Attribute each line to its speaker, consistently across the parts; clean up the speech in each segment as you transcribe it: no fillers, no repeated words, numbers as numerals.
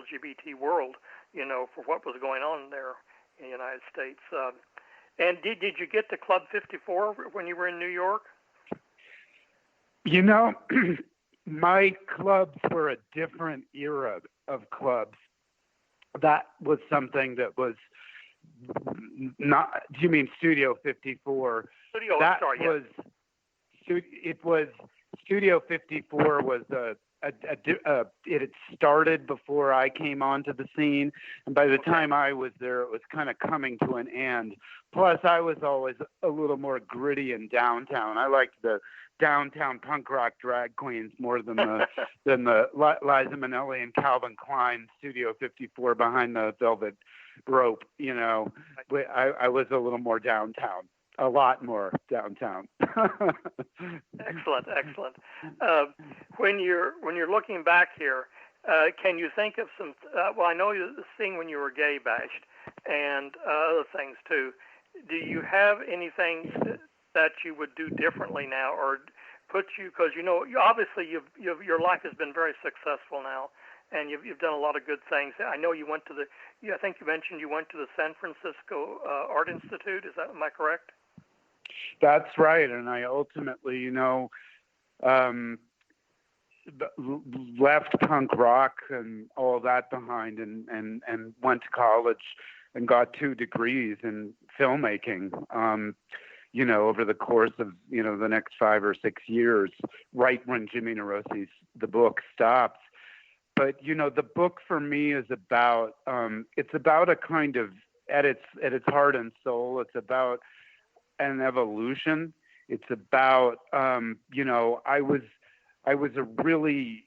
Speaker 1: LGBT world, for what was going on there in the United States. And did you get to Club 54 when you were in New York?
Speaker 2: My clubs were a different era of clubs. That was something that was not. Do you mean Studio 54? It was Studio 54 was it had started before I came onto the scene, and by the time I was there, it was kind of coming to an end. Plus, I was always a little more gritty in downtown. I liked the downtown punk rock drag queens more than the Liza Minnelli and Calvin Klein Studio 54 behind the velvet rope. I was a little more downtown. A lot more downtown.
Speaker 1: Excellent. When you're looking back here, can you think of some? Well, I know the thing when you were gay bashed, and other things too. Do you have anything that you would do differently now, or because obviously your life has been very successful now, and you've done a lot of good things. I know you went to I think you mentioned you went to the San Francisco Art Institute. Am I correct?
Speaker 2: That's right, and I ultimately, left punk rock and all that behind, and went to college and got 2 degrees in filmmaking. Over the course of the next 5 or 6 years, right when Jimmy NEUROSIS, the book, stops. But the book for me is about it's about a kind of at its heart and soul, it's about an evolution. It's about I was a really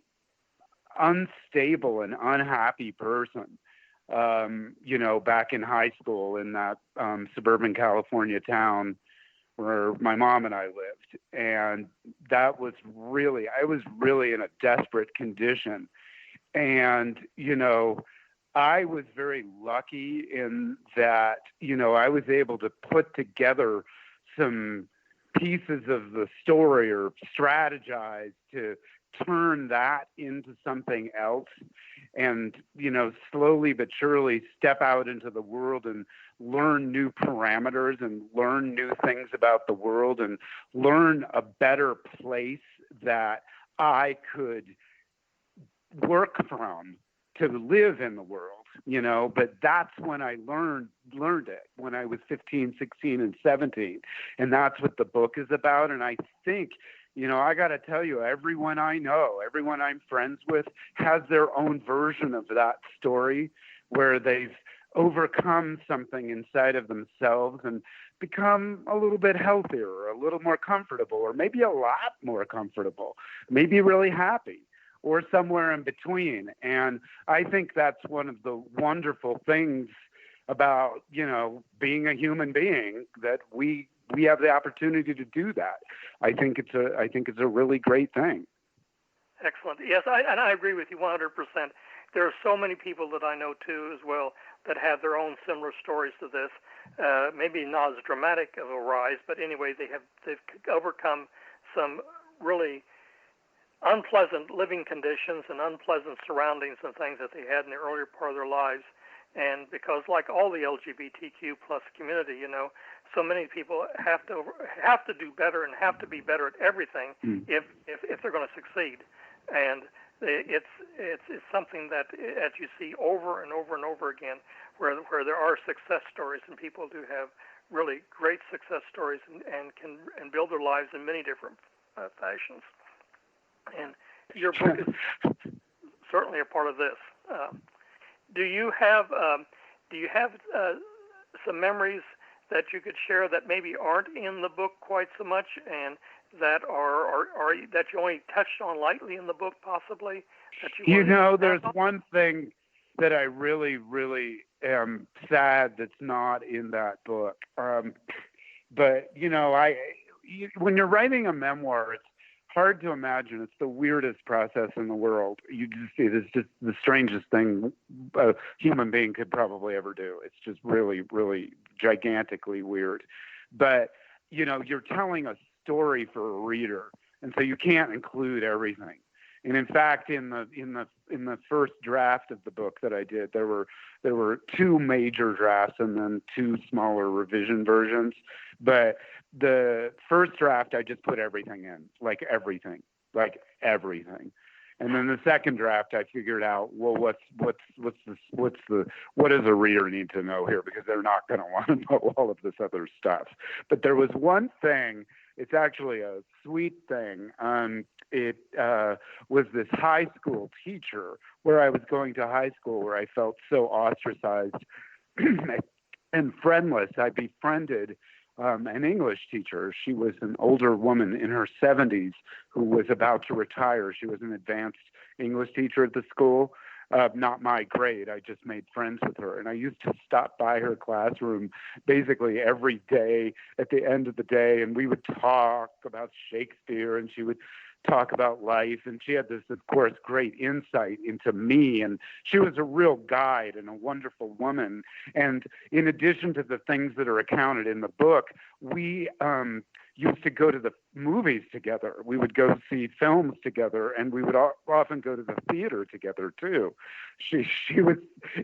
Speaker 2: unstable and unhappy person back in high school in that suburban California town where my mom and I lived, and I was really in a desperate condition. And I was very lucky in that I was able to put together some pieces of the story or strategize to turn that into something else, and slowly but surely step out into the world and learn new parameters and learn new things about the world and learn a better place that I could work from to live in the world, but that's when I learned it, when I was 15, 16, and 17. And that's what the book is about. And I think, I got to tell you, everyone I know, everyone I'm friends with has their own version of that story where they've overcome something inside of themselves and become a little bit healthier, or a little more comfortable, or maybe a lot more comfortable, maybe really happy, or somewhere in between. And I think that's one of the wonderful things about, being a human being, that we have the opportunity to do that. I think it's a really great thing.
Speaker 1: Excellent. Yes, I agree with you 100%. There are so many people that I know too as well that have their own similar stories to this. Maybe not as dramatic of a rise, but anyway, they've overcome some really unpleasant living conditions and unpleasant surroundings and things that they had in the earlier part of their lives. And because, like all the LGBTQ plus community, so many people have to do better and have to be better at everything if they're going to succeed. And it's something that, as you see over and over and over again, where there are success stories, and people do have really great success stories and can build their lives in many different fashions. And your book is certainly a part of this. Do you have some memories that you could share that maybe aren't in the book quite so much, and that are that you only touched on lightly in the book, possibly?
Speaker 2: There's one thing that I really, really am sad that's not in that book. But when you're writing a memoir, it's hard to imagine. It's the weirdest process in the world. You just see it's just the strangest thing a human being could probably ever do. It's just really, really gigantically weird. But, you're telling a story for a reader, and so you can't include everything. And in fact, in the first draft of the book that I did, there were two major drafts and then two smaller revision versions. But the first draft, I just put everything in, like everything. And then the second draft, I figured out, well, what does a reader need to know here? Because they're not going to want to know all of this other stuff. But there was one thing. It's actually a sweet thing. It was this high school teacher where I was going to high school, where I felt so ostracized and friendless. I befriended an English teacher. She was an older woman in her 70s who was about to retire. She was an advanced English teacher at the school. Not my grade. I just made friends with her. And I used to stop by her classroom basically every day at the end of the day. And we would talk about Shakespeare, and she would talk about life. And she had this, of course, great insight into me. And she was a real guide and a wonderful woman. And in addition to the things that are accounted in the book, we used to go to the movies together. We would go see films together, and we would often go to the theater together too. She was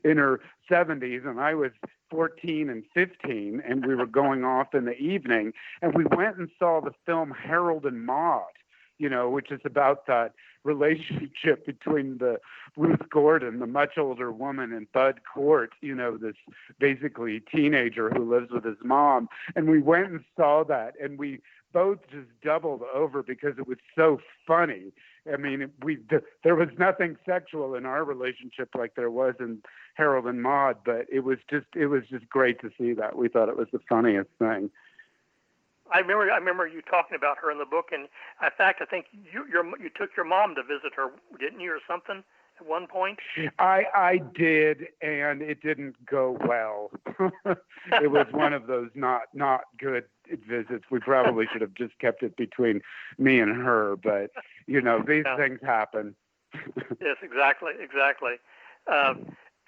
Speaker 2: in her 70s, and I was 14 and 15, and we were going off in the evening, and we went and saw the film Harold and Maude, which is about that relationship between the Ruth Gordon, the much older woman, and Bud Cort, this basically teenager who lives with his mom. And we went and saw that, and we both just doubled over because it was so funny. I mean, there was nothing sexual in our relationship like there was in Harold and Maude, but it was just great to see that. We thought it was the funniest thing.
Speaker 1: I remember you talking about her in the book, and in fact, I think you took your mom to visit her, didn't you, or something, at one point?
Speaker 2: I did, and it didn't go well. It was one of those not good visits. We probably should have just kept it between me and her, but these things happen.
Speaker 1: Yes, exactly.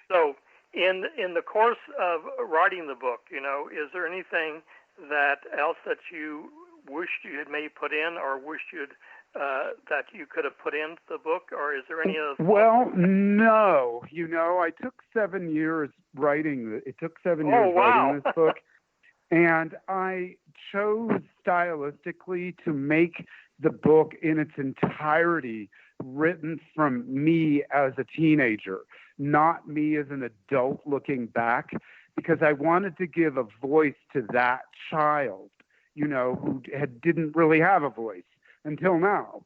Speaker 1: So, in the course of writing the book, is there anything else that you wished you had maybe put in, or wished that you could have put into the book, or is there any other?
Speaker 2: Well, no. I took 7 years writing. It took 7 years writing this book, and I chose stylistically to make the book in its entirety written from me as a teenager, not me as an adult looking back, because I wanted to give a voice to that child, who didn't really have a voice until now.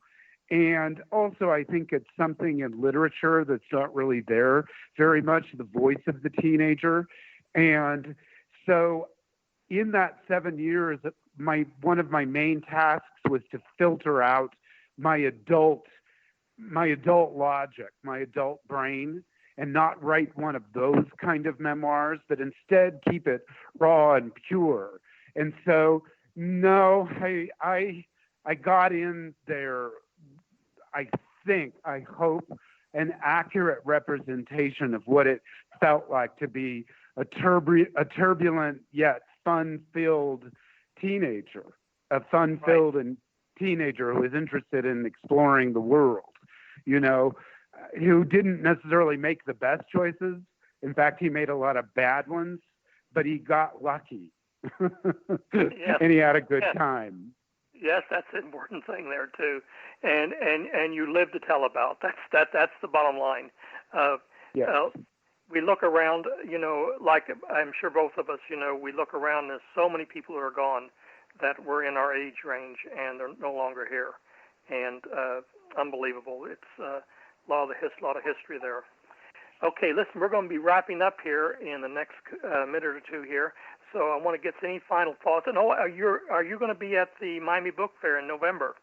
Speaker 2: And also, I think it's something in literature that's not really there very much, the voice of the teenager. And so in that 7 years, one of my main tasks was to filter out my adult logic, my adult brain, and not write one of those kind of memoirs, but instead keep it raw and pure. And so, no, I got in there, I hope, an accurate representation of what it felt like to be a turbulent yet fun-filled teenager, a fun-filled and teenager who is interested in exploring the world, who didn't necessarily make the best choices. In fact, he made a lot of bad ones, but he got lucky. Yes. And he had a good time.
Speaker 1: Yes, that's an important thing there too, and you live to tell about. That's the bottom line.
Speaker 2: Yes.
Speaker 1: We look around, like I'm sure both of us, we look around. And there's so many people who are gone that were in our age range, and they're no longer here, and unbelievable. It's a lot of history there. Okay, listen, we're going to be wrapping up here in the next minute or two here. So I want to get any final thoughts. And are you going to be at the Miami Book Fair in November?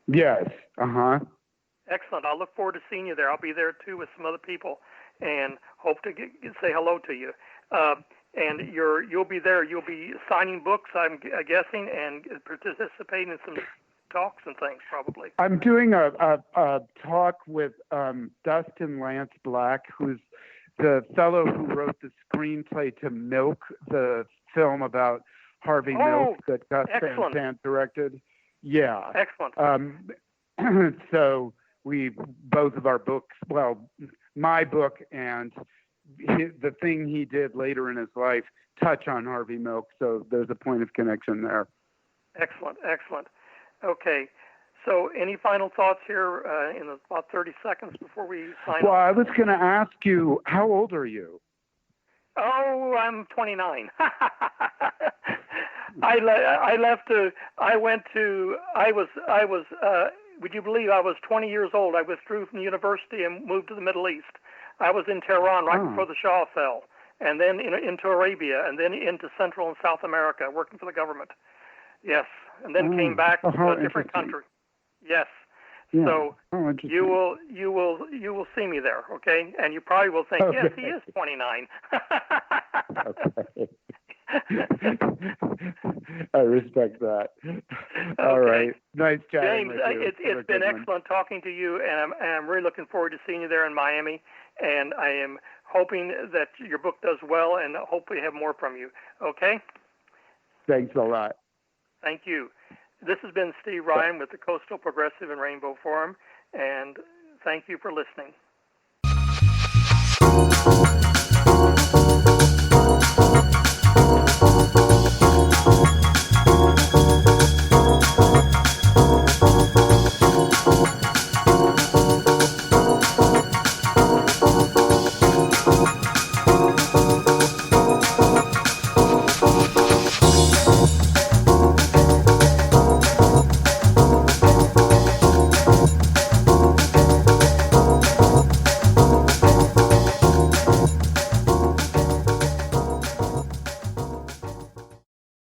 Speaker 2: Yes.
Speaker 1: Excellent. I look forward to seeing you there. I'll be there too with some other people, and hope to say hello to you. And you'll be there. You'll be signing books, I'm guessing, and participating in some talks and things, probably.
Speaker 2: I'm doing a talk with Dustin Lance Black, who's the fellow who wrote the screenplay to Milk, the film about Harvey Milk that Gus Van Sant directed. Yeah.
Speaker 1: Excellent.
Speaker 2: So we both of our books, well, my book and the thing he did later in his life touch on Harvey Milk. So there's a point of connection there.
Speaker 1: Excellent. Okay. So any final thoughts here in about 30 seconds before we sign off?
Speaker 2: Well, I was going to ask you, how old are you?
Speaker 1: Oh, I'm 29. Would you believe I was 20 years old? I withdrew from the university and moved to the Middle East. I was in Tehran right before the Shah fell, and then into Arabia, and then into Central and South America, working for the government. Yes, and then came back to a different country. Yes.
Speaker 2: Yeah.
Speaker 1: So you will see me there, okay? And you probably will think, yes, he is 29.
Speaker 2: Okay. I respect that. All right. Nice chatting
Speaker 1: James,
Speaker 2: with you.
Speaker 1: it's been excellent talking to you, and I'm really looking forward to seeing you there in Miami. And I am hoping that your book does well, and hopefully have more from you. Okay?
Speaker 2: Thanks a lot.
Speaker 1: Thank you. This has been Steve Ryan with the Coastal Progressive and Rainbow Forum, and thank you for listening.